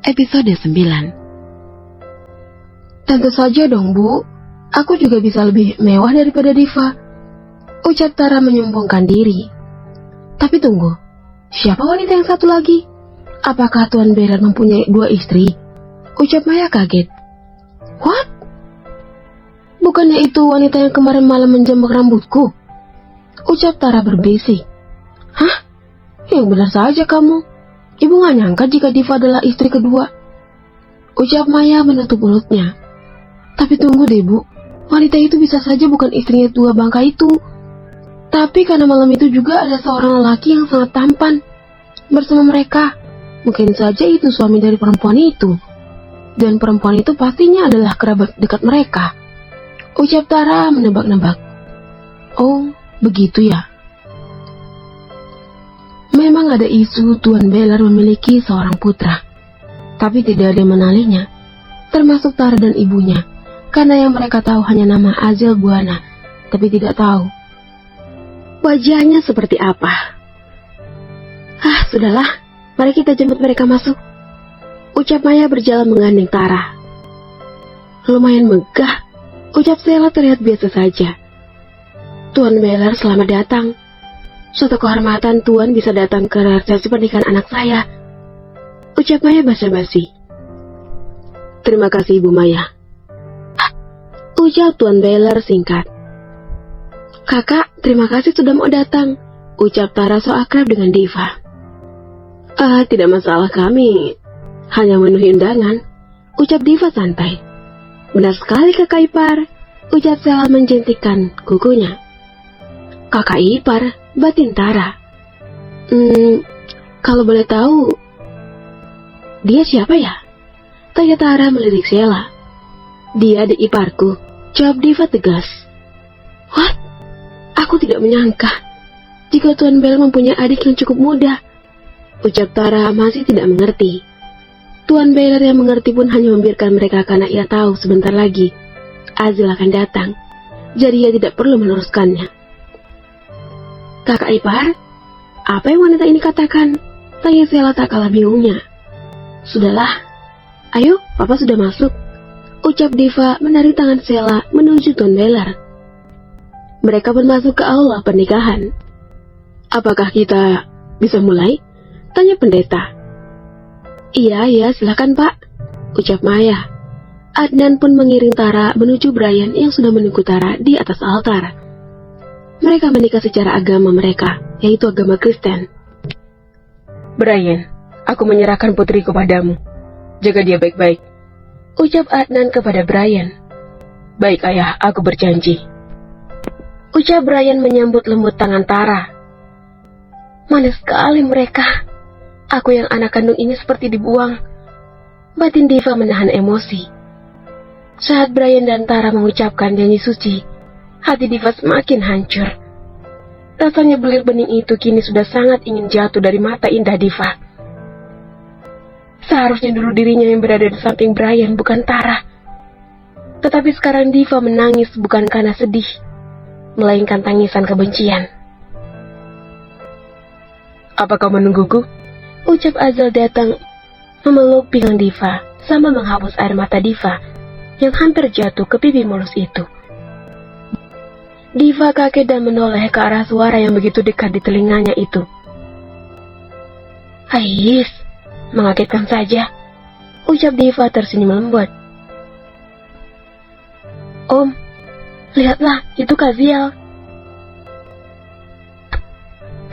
Episode 9. Tentu saja dong, Bu. Aku juga bisa lebih mewah daripada Diva, ucap Tara menyombongkan diri. Tapi tunggu, siapa wanita yang satu lagi? Apakah Tuan Beran mempunyai 2 istri? Ucap Maya kaget. What? Bukannya itu wanita yang kemarin malam menjambak rambutku? Ucap Tara berbisik. Hah? Yang benar saja kamu. Ibu gak nyangka jika Diva adalah istri kedua. Ucap Maya menutup mulutnya. Tapi tunggu deh, Bu. Wanita itu bisa saja bukan istrinya 2 bangka itu. Tapi karena malam itu juga ada seorang lelaki yang sangat tampan bersama mereka. Mungkin saja itu suami dari perempuan itu. Dan perempuan itu pastinya adalah kerabat dekat mereka. Ucap Tara menebak-nebak. Oh, begitu ya. Memang ada isu Tuan Belar memiliki seorang putra, tapi tidak ada yang mengenalinya, termasuk Tara dan ibunya, karena yang mereka tahu hanya nama Azel Buana, tapi tidak tahu wajahnya seperti apa. Sudahlah, mari kita jemput mereka masuk, ucap Maya berjalan menggandeng Tara. Lumayan megah, ucap Sela terlihat biasa saja. Tuan Belar, selamat datang. Suatu kehormatan Tuan bisa datang ke resepsi pernikahan anak saya, ucap Maya basa-basi. Terima kasih, Ibu Maya, ucap Tuan Belar singkat. Kakak, terima kasih sudah mau datang, ucap Tara so akrab dengan Diva. Tidak masalah, kami hanya memenuhi undangan, ucap Diva santai. Benar sekali kakak ipar, ucap Sela menjentikkan kukunya. Kakak ipar, batin Tara. Kalau boleh tahu, dia siapa ya? Tanya Tara melirik Sela. Dia adik iparku, jawab Diva tegas. What? Aku tidak menyangka jika Tuan Bel mempunyai adik yang cukup muda, ucap Tara masih tidak mengerti. Tuan Belar yang mengerti pun hanya membiarkan mereka karena ia tahu sebentar lagi Azel akan datang, jadi ia tidak perlu meneruskannya. Kakak ipar, apa yang wanita ini katakan? Tanya Sela tak kalah bingungnya. Sudahlah, ayo, Papa sudah masuk, ucap Diva menarik tangan Sela menuju Tuan Belar. Mereka pun masuk ke aula pernikahan. Apakah kita bisa mulai? Tanya pendeta. Iya, silakan Pak, ucap Maya. Adnan pun mengiring Tara menuju Brian yang sudah menunggu Tara di atas altar. Mereka menikah secara agama mereka, yaitu agama Kristen. Brian, aku menyerahkan putriku padamu. Jaga dia baik-baik, ucap Adnan kepada Brian. Baik ayah, aku berjanji, ucap Brian menyambut lembut tangan Tara. Manis sekali mereka. Aku yang anak kandung ini seperti dibuang. Batin Diva menahan emosi. Saat Brian dan Tara mengucapkan janji suci, hati Diva semakin hancur. Rasanya belir bening itu kini sudah sangat ingin jatuh dari mata indah Diva. Seharusnya dulu dirinya yang berada di samping Brian, bukan Tara. Tetapi sekarang Diva menangis bukan karena sedih, melainkan tangisan kebencian. Apa kau menungguku? Ucap Azel datang memeluk pinggang Diva sambil menghapus air mata Diva yang hampir jatuh ke pipi mulus itu. Diva kaget dan menoleh ke arah suara yang begitu dekat di telinganya itu. Ais, mengagetkan saja, ucap Diva tersenyum lembut. Om, lihatlah, itu Kaziel.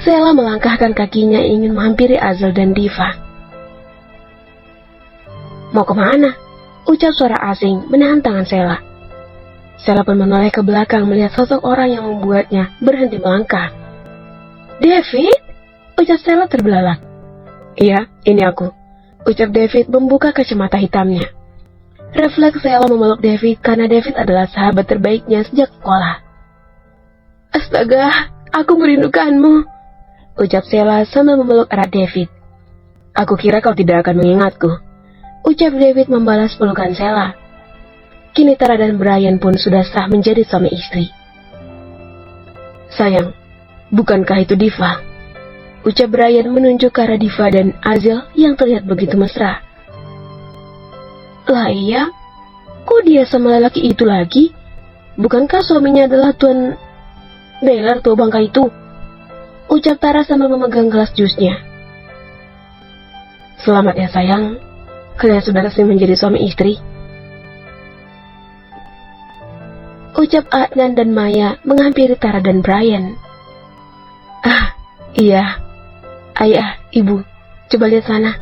Sela melangkahkan kakinya ingin menghampiri Azel dan Diva. Mau kemana? Ucap suara asing menahan tangan Sela. Sela pun menoleh ke belakang melihat sosok orang yang membuatnya berhenti melangkah. David? Ucap Sela terbelalak. Iya, ini aku, ucap David membuka kacamata hitamnya. Refleks Sela memeluk David karena David adalah sahabat terbaiknya sejak sekolah. Astaga, aku merindukanmu, ucap Sela sambil memeluk erat David. Aku kira kau tidak akan mengingatku, ucap David membalas pelukan Sela. Kini Tara dan Brian pun sudah sah menjadi suami istri. Sayang, bukankah itu Diva? Ucap Brian menunjuk ke arah Diva dan Azel yang terlihat begitu mesra. Lah iya, kok dia sama lelaki itu lagi? Bukankah suaminya adalah Tuan Baylor tua bangka itu? Ucap Tara sambil memegang gelas jusnya. Selamat ya sayang, kalian sudah resmi menjadi suami istri. Ucap Adnan dan Maya menghampiri Tara dan Brian. Ah, iya. Ayah, ibu, coba lihat sana.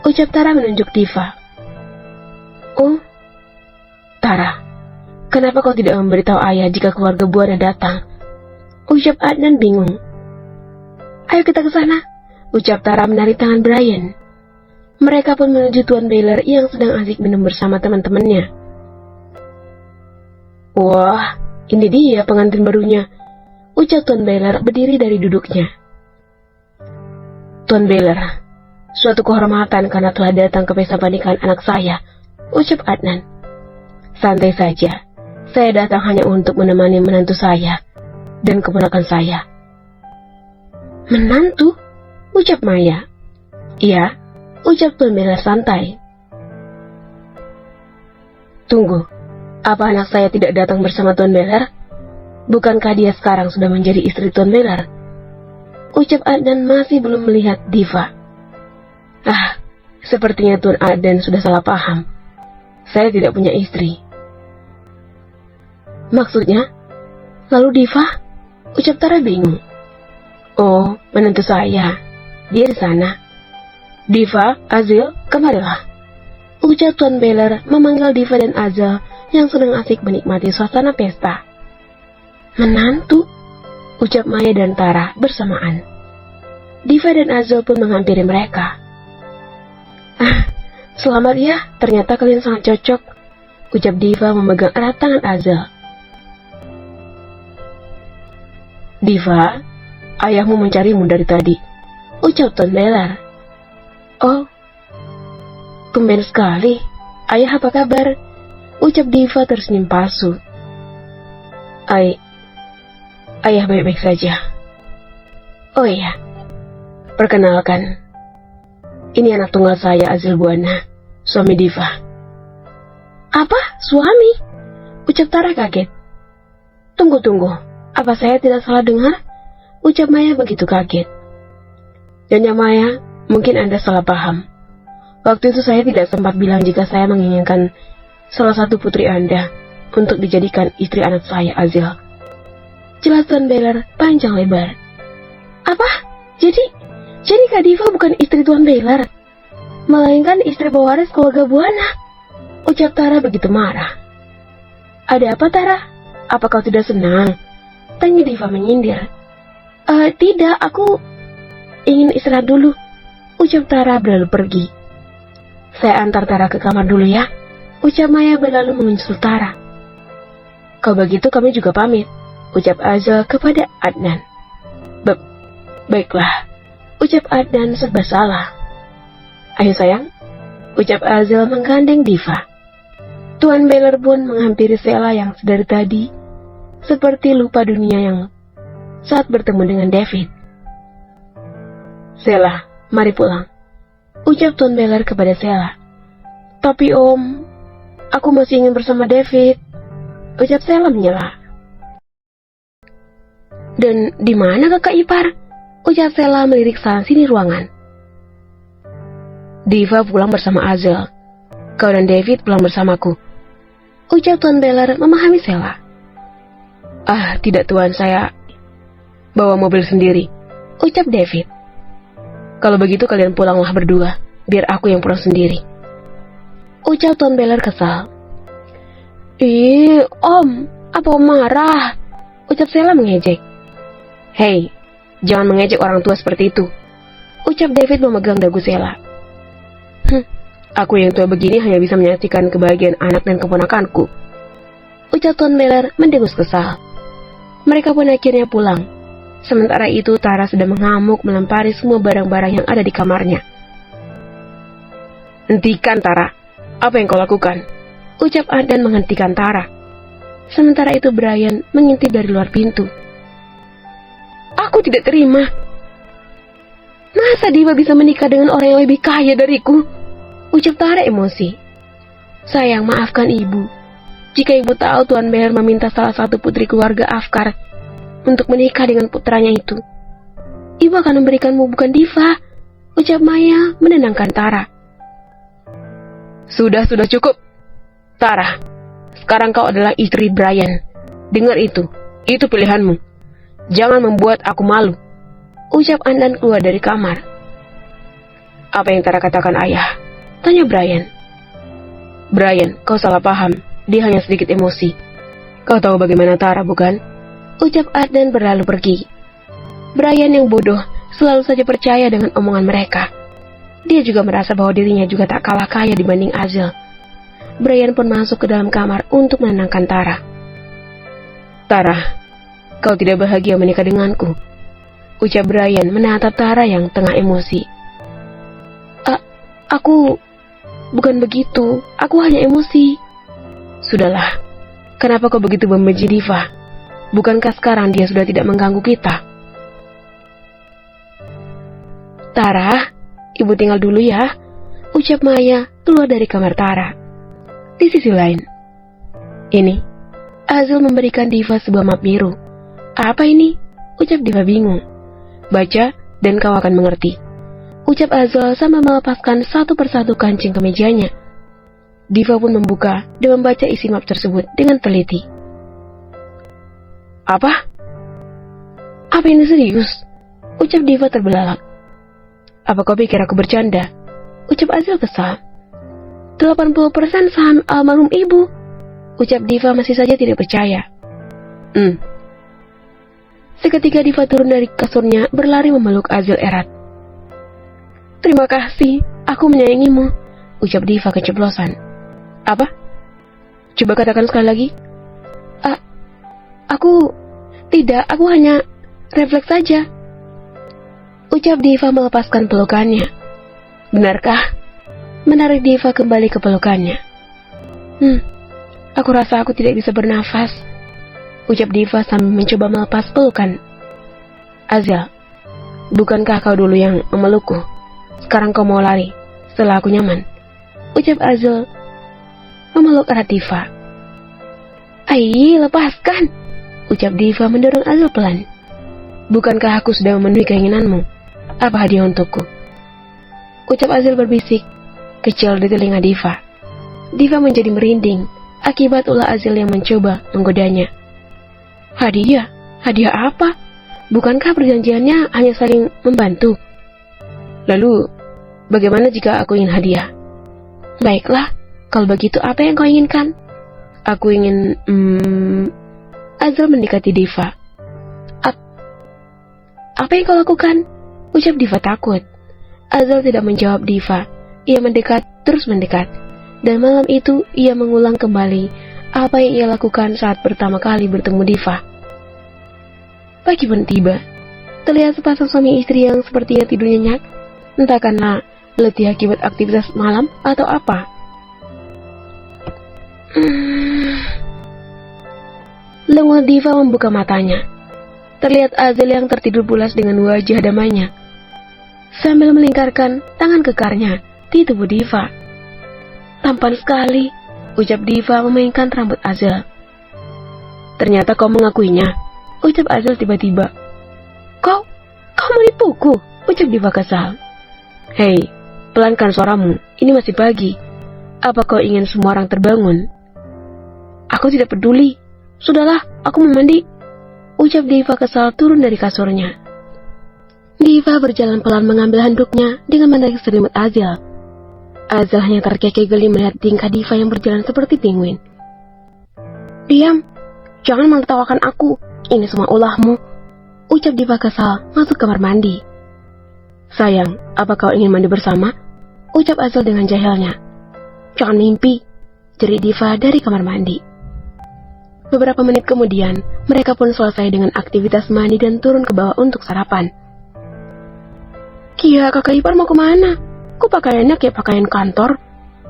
Ucap Tara menunjuk Diva. Oh, Tara, kenapa kau tidak memberitahu ayah jika keluarga Buana datang? Ucap Adnan bingung. Ayo kita ke sana, ucap Tara menarik tangan Brian. Mereka pun menuju Tuan Baylor yang sedang asik minum bersama teman-temannya. Wah, ini dia pengantin barunya, ucap Tuan Baylor berdiri dari duduknya. Tuan Baylor, suatu kehormatan karena telah datang ke pesta pernikahan anak saya, ucap Adnan. Santai saja, saya datang hanya untuk menemani menantu saya dan keponakan saya. Menantu? Ucap Maya. Iya, ucap Tuan Baylor santai. Tunggu, apa anak saya tidak datang bersama Tuan Baylor? Bukankah dia sekarang sudah menjadi istri Tuan Baylor? Ucap Adnan masih belum melihat Diva. Ah, sepertinya Tuan Adnan sudah salah paham. Saya tidak punya istri. Maksudnya? Lalu Diva? Ucap Tara bingung. Oh, menantu saya. Dia di sana. Diva, Azil, kemarilah. Ucap Tuan Baylor memanggil Diva dan Azil yang sedang asik menikmati suasana pesta. Menantu? Ucap Maya dan Tara bersamaan. Diva dan Azil pun menghampiri mereka. Ah, selamat ya, ternyata kalian sangat cocok. Ucap Diva memegang erat tangan Azil. Diva, ayahmu mencarimu dari tadi, ucap Tuan Baylor. Oh, tumben sekali. Ayah apa kabar? Ucap Diva tersenyum palsu. Ayah baik-baik saja. Oh iya, perkenalkan, ini anak tunggal saya, Azil Buana, suami Diva. Apa? Suami? Ucap Tara kaget. Tunggu. Apa saya tidak salah dengar? Ucap Maya begitu kaget. Nyonya Maya, mungkin Anda salah paham. Waktu itu saya tidak sempat bilang jika saya menginginkan salah satu putri Anda untuk dijadikan istri anak saya, Azil. Jelas Tuan Baylor panjang lebar. Apa? Jadi Kak Diva bukan istri Tuan Baylor, melainkan istri pewaris keluarga Buana. Ucap Tara begitu marah. Ada apa, Tara? Apa kau tidak senang? Tanya Diva menyindir. Tidak, aku ingin istirahat dulu. Ucap Tara berlalu pergi. Saya antar Tara ke kamar dulu ya. Ucap Maya berlalu menyusul Tara. Kalau begitu kami juga pamit. Ucap Azil kepada Adnan. Baiklah. Ucap Adnan serba salah. Ayo sayang. Ucap Azil menggandeng Diva. Tuan Baylor pun menghampiri Sheila yang sedari tadi seperti lupa dunia yang saat bertemu dengan David. Sheila, mari pulang. Ucap Tuan Baylor kepada Sheila. Tapi Om, aku masih ingin bersama David. Ucap Sheila menyela. Dan di mana kakak ipar? Ucap Sheila melirik sana sini ruangan. Diva pulang bersama Azil. Kau dan David pulang bersamaku. Ucap Tuan Baylor memahami Sheila. Ah, tidak tuan, saya bawa mobil sendiri. Ucap David. Kalau begitu kalian pulanglah berdua, biar aku yang pulang sendiri. Ucap Tuan Baylor kesal. Om, apa Om marah? Ucap Sheila mengejek. Hei, jangan mengejek orang tua seperti itu. Ucap David memegang dagu Sheila. Aku yang tua begini hanya bisa menyaksikan kebahagiaan anak dan keponakanku. Ucap Tuan Baylor mendengus kesal. Mereka pun akhirnya pulang. Sementara itu Tara sedang mengamuk melempari semua barang-barang yang ada di kamarnya. Hentikan Tara, apa yang kau lakukan? Ucap Adnan menghentikan Tara. Sementara itu Brian mengintip dari luar pintu. Aku tidak terima. Masa Diva bisa menikah dengan orang yang lebih kaya dariku? Ucap Tara emosi. Sayang, maafkan ibu. Jika ibu tahu Tuan Beher meminta salah satu putri keluarga Afkar untuk menikah dengan putranya itu, ibu akan memberikanmu bukan Diva, ucap Maya menenangkan Tara. Sudah cukup. Tara, sekarang kau adalah istri Brian. Dengar itu pilihanmu. Jangan membuat aku malu, ucap Andan keluar dari kamar. Apa yang Tara katakan ayah? Tanya Brian. Brian, kau salah paham. Dia hanya sedikit emosi. Kau tahu bagaimana Tara, bukan? Ucap Andan berlalu pergi. Brian yang bodoh selalu saja percaya dengan omongan mereka. Dia juga merasa bahwa dirinya juga tak kalah kaya dibanding Azel. Brian pun masuk ke dalam kamar untuk menenangkan Tara. Tara, kau tidak bahagia menikah denganku, ucap Brian menatap Tara yang tengah emosi. Aku bukan begitu, aku hanya emosi. Sudahlah, kenapa kau begitu membenci Diva? Bukankah sekarang dia sudah tidak mengganggu kita? Tara, ibu tinggal dulu ya, ucap Maya keluar dari kamar Tara. Di sisi lain, ini, Azel memberikan Diva sebuah map biru. Apa ini? Ucap Diva bingung. Baca dan kau akan mengerti, ucap Azel sambil melepaskan satu persatu kancing kemejanya. Diva pun membuka dan membaca isi map tersebut dengan teliti. Apa ini serius? Ucap Diva terbelalak. Apa kau pikir aku bercanda? Ucap Azel kesal. 80% saham almarhum ibu, ucap Diva masih saja tidak percaya. Seketika Diva turun dari kasurnya berlari memeluk Azel erat. Terima kasih, aku menyayangimu, ucap Diva keceplosan. Apa? Coba katakan sekali lagi. Aku hanya refleks saja, ucap Diva melepaskan pelukannya. Benarkah? Menarik Diva kembali ke pelukannya. Aku rasa aku tidak bisa bernafas, ucap Diva sambil mencoba melepas pelukan. Azel, bukankah kau dulu yang memelukku? Sekarang kau mau lari setelah aku nyaman, ucap Azel memeluk erat Diva. Lepaskan, ucap Diva mendorong Azel pelan. Bukankah aku sudah memenuhi keinginanmu? Apa hadiah untukku? Ucap Azel berbisik kecil di telinga Diva. Diva menjadi merinding akibat ulah Azel yang mencoba menggodanya. Hadiah? Hadiah apa? Bukankah perjanjiannya hanya saling membantu? Lalu, bagaimana jika aku ingin hadiah? Baiklah, kalau begitu apa yang kau inginkan? Aku ingin... Azel mendekati Diva. Apa yang kau lakukan? Ucap Diva takut. Azel tidak menjawab Diva. Ia mendekat, terus mendekat. Dan malam itu, ia mengulang kembali apa yang ia lakukan saat pertama kali bertemu Diva. Pagi pun tiba. Terlihat sepasang suami istri yang sepertinya tidur nyenyak. Entah karena letih akibat aktivitas malam atau apa. Lenguh Diva membuka matanya. Terlihat Azel yang tertidur pulas dengan wajah damainya, sambil melingkarkan tangan kekarnya di tubuh Diva. Tampan sekali, ucap Diva memainkan rambut Azel. Ternyata kau mengakuinya, ucap Azel tiba-tiba. Kau menipuku, ucap Diva kesal. Hei, pelankan suaramu, ini masih pagi. Apa kau ingin semua orang terbangun? Aku tidak peduli. Sudahlah, aku mau mandi, ucap Diva kesal turun dari kasurnya. Diva berjalan pelan mengambil handuknya dengan menarik selimut Azel. Azel hanya terkekeh geli melihat tingkah Diva yang berjalan seperti penguin. Diam, jangan menertawakan aku, ini semua ulahmu, ucap Diva kesal masuk kamar mandi. Sayang, apa kau ingin mandi bersama? Ucap Azel dengan jahilnya. Jangan mimpi, jerit Diva dari kamar mandi. Beberapa menit kemudian, mereka pun selesai dengan aktivitas mandi dan turun ke bawah untuk sarapan. Kia, kakak ipar mau kemana? Kok pakaiannya kayak pakaian kantor?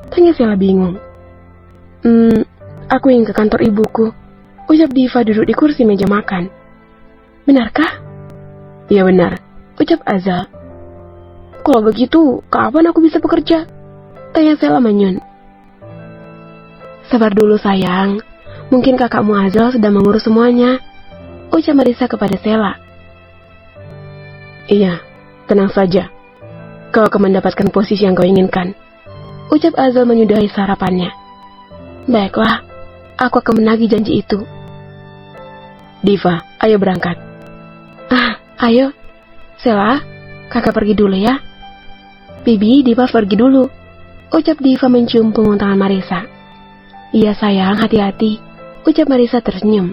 Tanya Sheila bingung. Aku ingin ke kantor ibuku, ucap Diva duduk di kursi meja makan. Benarkah? Ya benar, ucap Azel. Kalau begitu, kapan aku bisa bekerja? Tanya Sheila manyun. Sabar dulu sayang, mungkin kakakmu Azal sedang mengurus semuanya, ucap Marisa kepada Sela. Iya, tenang saja. Kau akan mendapatkan posisi yang kau inginkan, ucap Azal menyudahi sarapannya. Baiklah, aku akan menagih janji itu. Diva, ayo berangkat. Ayo. Sela, kakak pergi dulu ya. Bibi, Diva pergi dulu, ucap Diva mencium punggung tangan Marisa. Iya sayang, hati-hati, ucap Marisa tersenyum.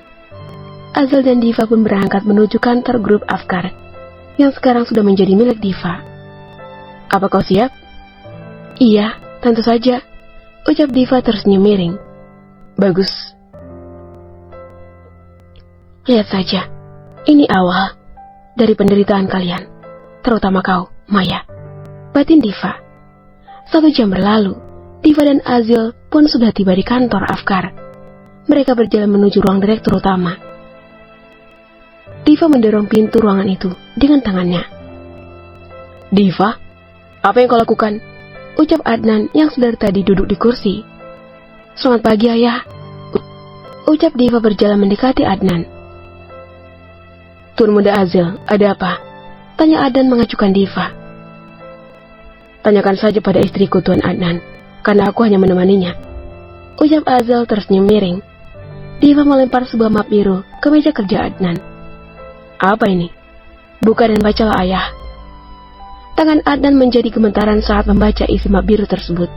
Azal dan Diva pun berangkat menuju kantor grup Afkar, yang sekarang sudah menjadi milik Diva. Apa kau siap? Iya, tentu saja, ucap Diva tersenyum miring. Bagus. Lihat saja, ini awal dari penderitaan kalian, terutama kau, Maya, batin Diva. 1 jam berlalu, Diva dan Azil pun sudah tiba di kantor Afkar. Mereka berjalan menuju ruang direktur utama. Diva mendorong pintu ruangan itu dengan tangannya. Diva, apa yang kau lakukan? Ucap Adnan yang sedari tadi duduk di kursi. Selamat pagi ayah, ucap Diva berjalan mendekati Adnan. Tuan muda Azil, ada apa? Tanya Adnan mengacukan Diva. Tanyakan saja pada istriku Tuan Adnan, karena aku hanya menemaninya, ucap Azal tersenyum miring. Diva melempar sebuah map biru ke meja kerja Adnan. Apa ini? Buka dan bacalah ayah. Tangan Adnan menjadi gemetaran saat membaca isi map biru tersebut.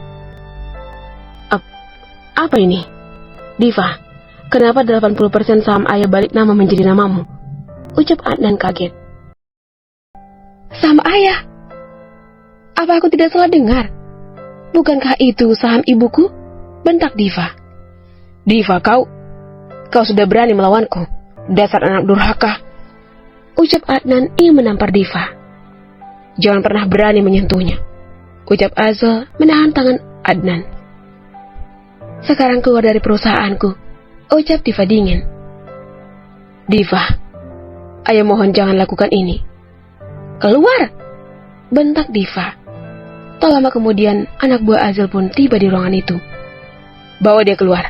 Apa ini? Diva, kenapa 80% saham ayah balik nama menjadi namamu? Ucap Adnan kaget. Saham ayah? Apa aku tidak salah dengar? Bukankah itu saham ibuku? Bentak Diva. Diva, kau sudah berani melawanku. Dasar anak durhaka, ucap Adnan ingin menampar Diva. Jangan pernah berani menyentuhnya, ucap Azal menahan tangan Adnan. Sekarang keluar dari perusahaanku, ucap Diva dingin. Diva, ayah mohon jangan lakukan ini. Keluar, bentak Diva. Tak lama kemudian, anak buah Azil pun tiba di ruangan itu. Bawa dia keluar,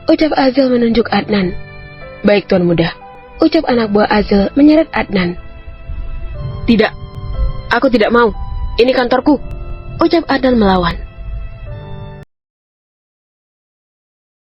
ucap Azil menunjuk Adnan. Baik tuan muda, ucap anak buah Azil menyeret Adnan. Tidak, aku tidak mau. Ini kantorku, ucap Adnan melawan.